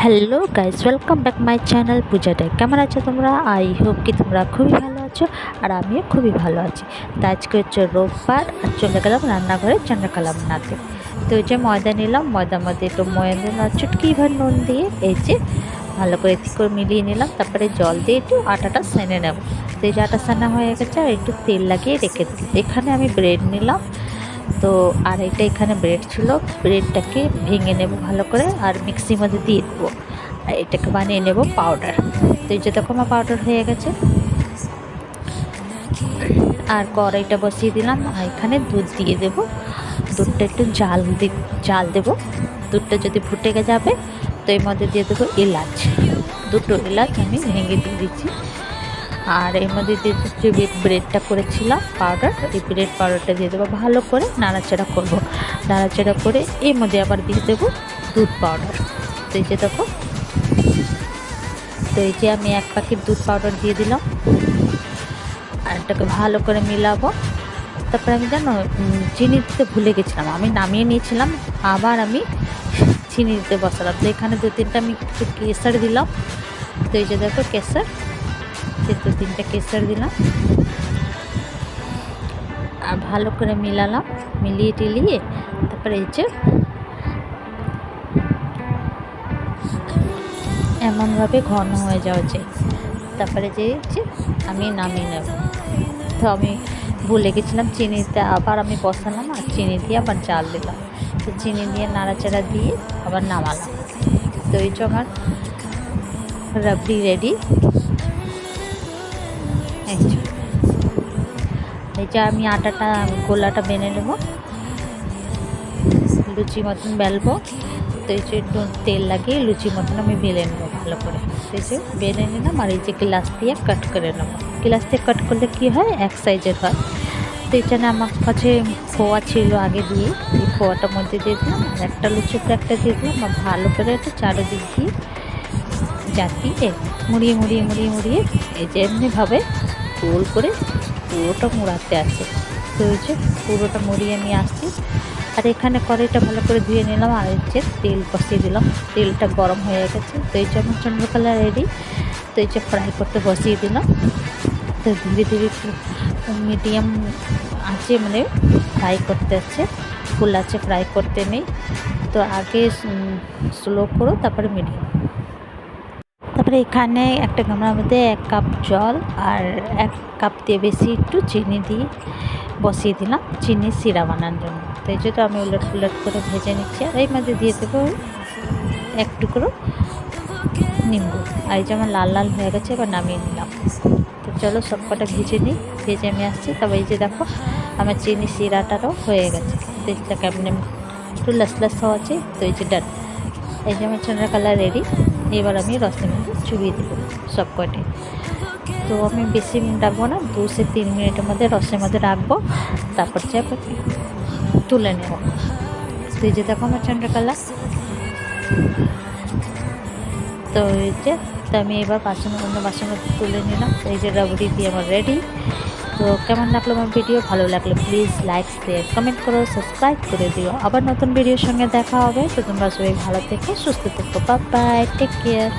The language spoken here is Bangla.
Hello guys, welcome back my channel Puja day. কেমন আছো তোমরা? আই হোপ কি তোমরা খুবই ভালো আছো, আর আমিও খুবই ভালো আছি। তো আজকে হচ্ছে রোববার, আর চলে গেলাম রান্নাঘরে চন্দ্রকলা বানাতে। তো এই যে ময়দা নিলাম, ময়দার মধ্যে একটু ময়দা আর চুটকি ভর নুন দিয়ে এই যে ভালো করে ঠিক করে মিলিয়ে নিলাম। তারপরে জল দিয়ে একটু আটাটা সেনে নেব। তো এই যে আটা সেনা হয়ে গেছে, আর একটু তেল লাগিয়ে রেখে দিই। এখানে আমি ব্রেড নিলাম, তো আর এটা এখানে ব্রেড ছিল, ব্রেডটাকে ভেঙে নেব ভালো করে, আর মিক্সির মধ্যে দিয়ে দেবো, আর এটাকে বানিয়ে নেব পাউডার। তো এই যে দেখো আমার পাউডার হয়ে গেছে। আর কড়াইটা বসিয়ে দিলাম, আর এখানে দুধ দিয়ে দেব। দুধটা একটু জাল দেব। দুধটা যদি ফুটে যাবে, তো এর মধ্যে দিয়ে দেবো এলাচ। দুটো এলাচ আমি ভেঙে দিয়ে দিচ্ছি। আর এর মধ্যে দিয়ে যে ব্রেডটা করেছিলাম পাউডার, এই ব্রেড পাউডারটা দিয়ে দেবো, ভালো করে নাড়াচাড়া করব। নাড়াচাড়া করে এর মধ্যে আবার দিয়ে দেবো দুধ পাউডার। তো এই যে দেখো, তো এই যে আমি 1 প্যাকেট দুধ পাউডার দিয়ে দিলাম, আর এটাকে ভালো করে মিলাবো। তারপরে আমি জানো চিনি দিতে ভুলে গেছিলাম, আমি নামিয়ে নিয়েছিলাম, আবার আমি চিনি দিতে বসালাম। তো এখানে 2-3টা আমি একটু কেসার দিলাম। তো এই যে দেখো কেসার, যে 2-3টা কেসার দিলাম, আর ভালো করে মিলালাম। মিলিয়ে টিলিয়ে তারপরে এই যে এমনভাবে ঘন হয়ে যাওয়া যায়। তারপরে যে আমি নামিয়ে নেব। তো আমি ভুলে গেছিলাম চিনিতে, আবার আমি বসালাম, আর চিনি দিয়ে আবার জাল দিলাম। তো চিনি দিয়ে নাড়াচাড়া দিয়ে আবার নামালাম। তো এই যে আমার রাবড়ি রেডি। এই যে আমি আটাটা গোলাটা বেনে নেব, লুচি মতন বেলবো। তো এই যে একটু তেল লাগিয়ে লুচি মতন আমি বেলে নেবো ভালো করে। তো এই যে বেলে নিলাম, আর এই যে গ্লাস দিয়ে কাট করে নেবো। গ্লাস দিয়ে কাট করলে কী হয়, এক সাইজের হয়। তো এখানে আমার কাছে খোয়া ছিল আগে দিয়ে, এই খোয়াটার মধ্যে দিয়ে দিলাম, আর একটা লুচি উপরে একটা দিয়ে দিলাম, আর ভালো করে একটু চারিদিক দিয়ে চাটিয়ে মুড়িয়ে মুড়িয়ে মুড়িয়ে মুড়িয়ে এই যে এমনিভাবে গোল করে পুরোটা মুড়াতে আছে। তো এই যে পুরোটা মুড়িয়ে নিয়ে আসছি। আর এখানে কড়াইটা ভালো করে ধুয়ে নিলাম, আর হচ্ছে তেল বসিয়ে দিলাম। তেলটা গরম হয়ে গেছে। তো এই যে আমার চন্দ্রকলা রেডি। তো এই যে ফ্রাই করতে বসিয়ে দিলাম। তো ধীরে ধীরে একটু মিডিয়াম আছে, মানে ফ্রাই করতে আছে, ফুল আছে ফ্রাই করতে নেই। তো আগে স্লো করো, তারপরে মিডিয়াম। তারপরে এখানে একটা গামলার মধ্যে 1 কাপ জল আর 1 কাপ দিয়ে বেশি একটু চিনি দিয়ে বসিয়ে দিলাম, চিনি সিরা বানানোর জন্য। তো এই জন্য আমি উলট পুলট করে ভেজে নিচ্ছি। আর এই মধ্যে দিয়ে দেবো 1 টুকরো নিম্বু। আর এই যে আমার লাল লাল হয়ে গেছে, এবার নামিয়ে নিলাম। তো চলো সব কটা ভেজে নিই, ভেজে আমি আসছি। তবে এই যে দেখো আমার চিনি সিরাটারও হয়ে গেছে। দেখতে কেমন একটু লাস হওয়া আছে। তো এই যে ডান, এই যে আমার চন্দ্রকলা রেডি। এবার আমি রসের মধ্যে চুবিয়ে দেবো সব কটে। তো আমি বেশি রাখবো না, 2-3 মিনিটের মধ্যে রসের মধ্যে রাখবো, তারপর চাপে তুলে নেব। তো এই যে দেখো আমার চন্দ্রকলা। তো এই যে, তো আমি এবার অন্য বাসনের মধ্যে তুলে নিলাম। তো এই যে রাবড়ি দিয়ে আমার রেডি। তো কেমন লাগলো আমার ভিডিও? ভালো লাগলে প্লিজ লাইক, শেয়ার, কমেন্ট করো, সাবস্ক্রাইব করে দিও। আবার নতুন ভিডিওর সঙ্গে দেখা হবে। তো তোমরা সবাই ভালো থেকো, সুস্থ থেকো। Bye bye, take care.